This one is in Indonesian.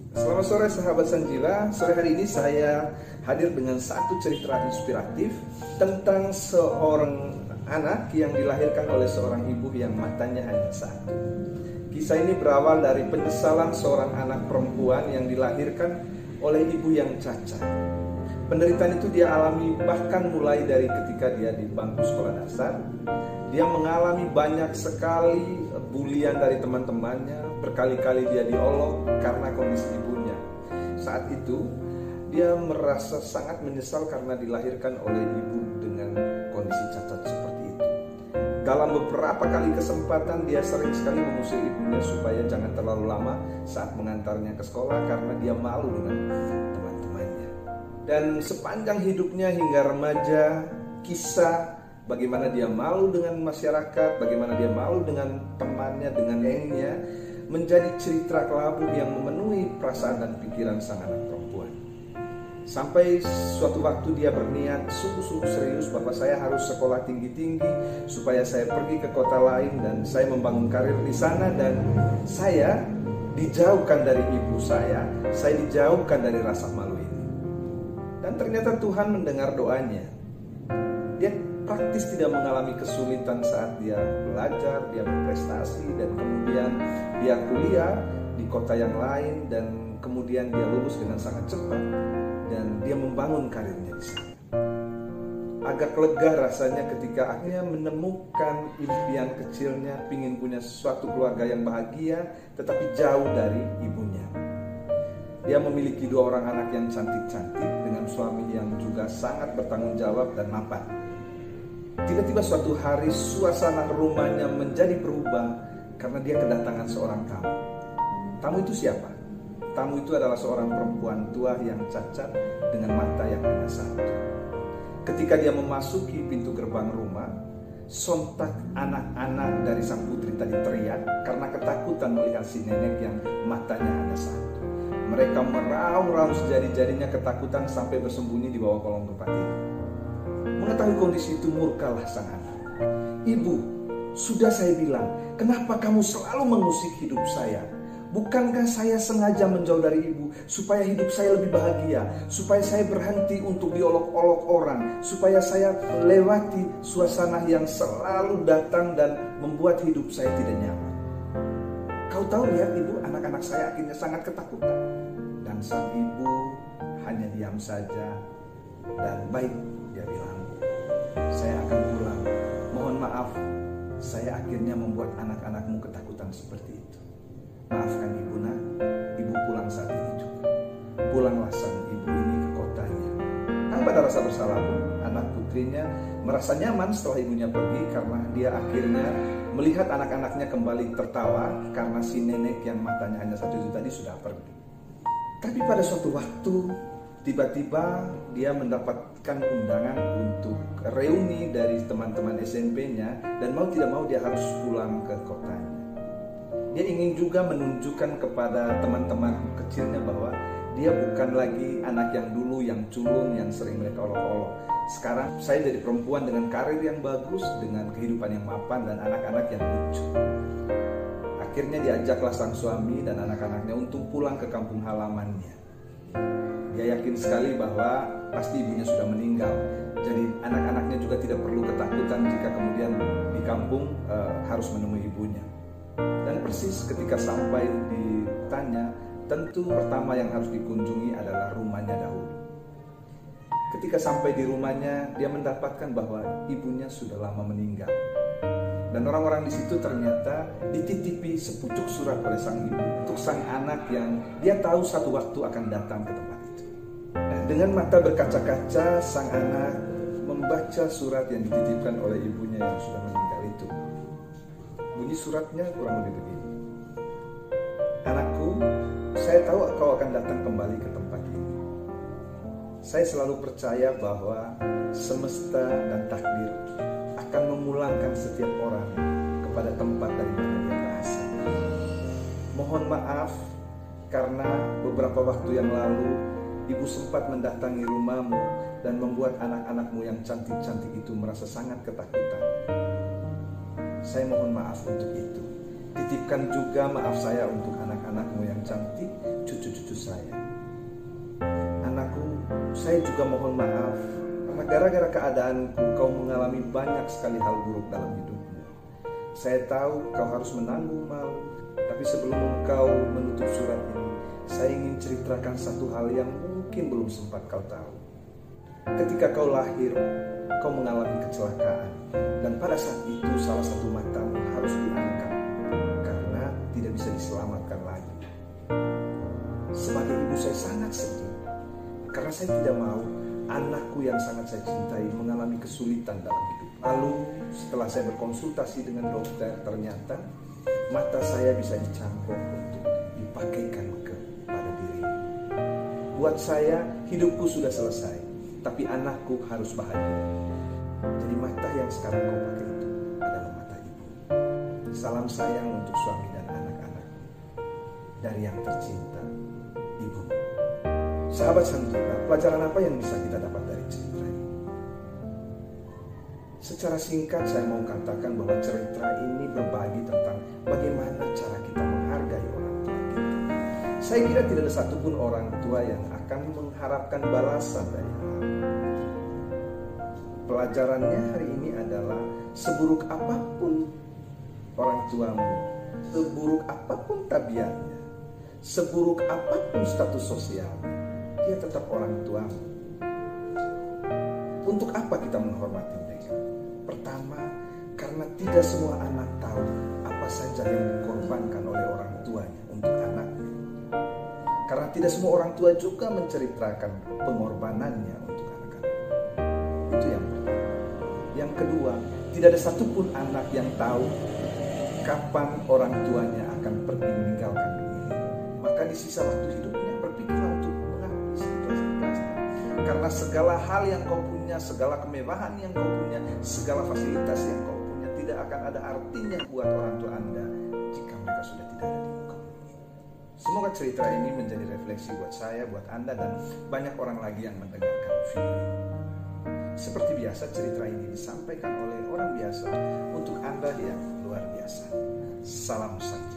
Selamat sore sahabat Sanjila. Sore hari ini saya hadir dengan satu cerita inspiratif tentang seorang anak yang dilahirkan oleh seorang ibu yang matanya hanya satu. Kisah ini berawal dari penyesalan seorang anak perempuan yang dilahirkan oleh ibu yang cacat. Penderitaan itu dia alami bahkan mulai dari ketika dia di bangku sekolah dasar. Dia mengalami banyak sekali bulian dari teman-temannya. Berkali-kali dia diolok karena kondisi ibunya. Saat itu dia merasa sangat menyesal karena dilahirkan oleh ibu dengan kondisi cacat seperti itu. Dalam beberapa kali kesempatan dia sering sekali mengusir ibunya supaya jangan terlalu lama saat mengantarnya ke sekolah karena dia malu dengan teman-temannya. Dan sepanjang hidupnya hingga remaja, kisah bagaimana dia malu dengan masyarakat, bagaimana dia malu dengan temannya, dengan gengnya, menjadi cerita kelabu yang memenuhi perasaan dan pikiran sang anak perempuan. Sampai suatu waktu dia berniat sungguh-sungguh serius bahwa saya harus sekolah tinggi-tinggi supaya saya pergi ke kota lain dan saya membangun karir di sana, dan saya dijauhkan dari ibu saya dijauhkan dari rasa malu ini. Dan ternyata Tuhan mendengar doanya. Dia praktis tidak mengalami kesulitan saat dia belajar, dia berprestasi, dan kemudian dia kuliah di kota yang lain, dan kemudian dia lulus dengan sangat cepat dan dia membangun karirnya di sana. Agak lega rasanya ketika akhirnya menemukan impian kecilnya, ingin punya suatu keluarga yang bahagia tetapi jauh dari ibunya. Dia memiliki 2 orang anak yang cantik-cantik dengan suami yang juga sangat bertanggung jawab dan mapan. Tiba-tiba suatu hari suasana rumahnya menjadi berubah karena dia kedatangan seorang tamu. Tamu itu siapa? Tamu itu adalah seorang perempuan tua yang cacat dengan mata yang hanya satu. Ketika dia memasuki pintu gerbang rumah, sontak anak-anak dari sang putri tadi teriak karena ketakutan melihat si nenek yang matanya hanya satu. Mereka meraung-raung sejadi-jadinya ketakutan sampai bersembunyi di bawah kolong tempat tidur. Mengetahui kondisi itu, murkalah sang anak. "Ibu, sudah saya bilang, kenapa kamu selalu mengusik hidup saya? Bukankah saya sengaja menjauh dari ibu supaya hidup saya lebih bahagia, supaya saya berhenti untuk diolok-olok orang, supaya saya melewati suasana yang selalu datang dan membuat hidup saya tidak nyaman. Kau tahu, lihat ibu, anak-anak saya akhirnya sangat ketakutan." Dan sang ibu hanya diam saja dan baik, dia bilang, "Saya akan pulang. Mohon maaf, saya akhirnya membuat anak-anakmu ketakutan seperti itu. Maafkan ibu nak, ibu pulang saat ini juga." Pulanglah sang ibu ini ke kotanya. Tanpa ada rasa bersalah pun, anak putrinya merasa nyaman setelah ibunya pergi karena dia akhirnya melihat anak-anaknya kembali tertawa karena si nenek yang matanya hanya satu itu tadi sudah pergi. Tapi pada suatu waktu, tiba-tiba dia mendapatkan undangan untuk reuni dari teman-teman SMP-nya, dan mau tidak mau dia harus pulang ke kotanya. Dia ingin juga menunjukkan kepada teman-teman kecilnya bahwa dia bukan lagi anak yang dulu, yang culun, yang sering mereka olok-olok. Sekarang saya jadi perempuan dengan karir yang bagus, dengan kehidupan yang mapan, dan anak-anak yang lucu. Akhirnya diajaklah sang suami dan anak-anaknya untuk pulang ke kampung halamannya. Dia yakin sekali bahwa pasti ibunya sudah meninggal. Jadi anak-anaknya juga tidak perlu ketakutan jika kemudian di kampung harus menemui ibunya. Dan persis ketika sampai ditanya, tentu pertama yang harus dikunjungi adalah rumahnya dahulu. Ketika sampai di rumahnya, dia mendapatkan bahwa ibunya sudah lama meninggal. Dan orang-orang di situ ternyata dititipi sepucuk surat oleh sang ibu untuk sang anak yang dia tahu satu waktu akan datang ke tempat itu. Nah, dengan mata berkaca-kaca, sang anak membaca surat yang dititipkan oleh ibunya yang sudah meninggal itu. Bunyi suratnya kurang lebih begini. "Anakku, saya tahu kau akan datang kembali ke tempat ini. Saya selalu percaya bahwa semesta dan takdir akan memulangkan setiap orang kepada tempat dari mana dia berasal. Mohon maaf karena beberapa waktu yang lalu ibu sempat mendatangi rumahmu dan membuat anak-anakmu yang cantik-cantik itu merasa sangat ketakutan. Saya mohon maaf untuk itu. Titipkan juga maaf saya untuk anak-anak anakmu yang cantik, cucu-cucu saya. Anakku, saya juga mohon maaf karena gara-gara keadaanku kau mengalami banyak sekali hal buruk dalam hidupmu. Saya tahu kau harus menanggung malu, tapi sebelum engkau menutup surat ini, saya ingin ceritakan satu hal yang mungkin belum sempat kau tahu. Ketika kau lahir, kau mengalami kecelakaan, dan pada saat itu salah satu matamu harus diangkat karena tidak bisa diselamatkan lagi. Sebagai ibu saya sangat sedih karena saya tidak mau anakku yang sangat saya cintai mengalami kesulitan dalam hidup. Lalu setelah saya berkonsultasi dengan dokter, ternyata mata saya bisa dicangkok untuk dipakaikan kepada diri. Buat saya hidupku sudah selesai, tapi anakku harus bahagia. Jadi mata yang sekarang kau pakai itu adalah mata ibu. Salam sayang untuk suami dan anak-anak dari yang tercinta, ibu. Sahabat Sanjila, pelajaran apa yang bisa kita dapat dari cerita ini? Secara singkat saya mau katakan bahwa cerita ini berbagi tentang bagaimana cara kita menghargai orang tua kita. Saya kira tidak ada satupun orang tua yang akan mengharapkan balasan dari Allah. Pelajarannya hari ini adalah seburuk apapun orang tuamu, seburuk apapun tabiatnya, seburuk apapun status sosialnya, dia tetap orang tuamu. Untuk apa kita menghormati mereka? Pertama, karena tidak semua anak tahu apa saja yang dikorbankan oleh orang tuanya untuk anaknya. Karena tidak semua orang tua juga menceritakan pengorbanannya untuk anak-anak. Itu yang pertama. Yang kedua, tidak ada satupun anak yang tahu kapan orang tuanya akan pergi meninggalkan dunia. Maka di sisa waktu hidupnya berpikirlah untuk menghabis ikhlas-ikhlasnya. Karena segala hal yang kau punya, segala kemewahan yang kau punya, segala fasilitas yang kau punya tidak akan ada artinya buat orang tua Anda jika mereka sudah tidak ada di muka bumi. Semoga cerita ini menjadi refleksi buat saya, buat Anda, dan banyak orang lagi yang mendengarkan video ini. Seperti biasa, cerita ini disampaikan oleh orang biasa untuk Anda yang luar biasa. Salam Sanjila.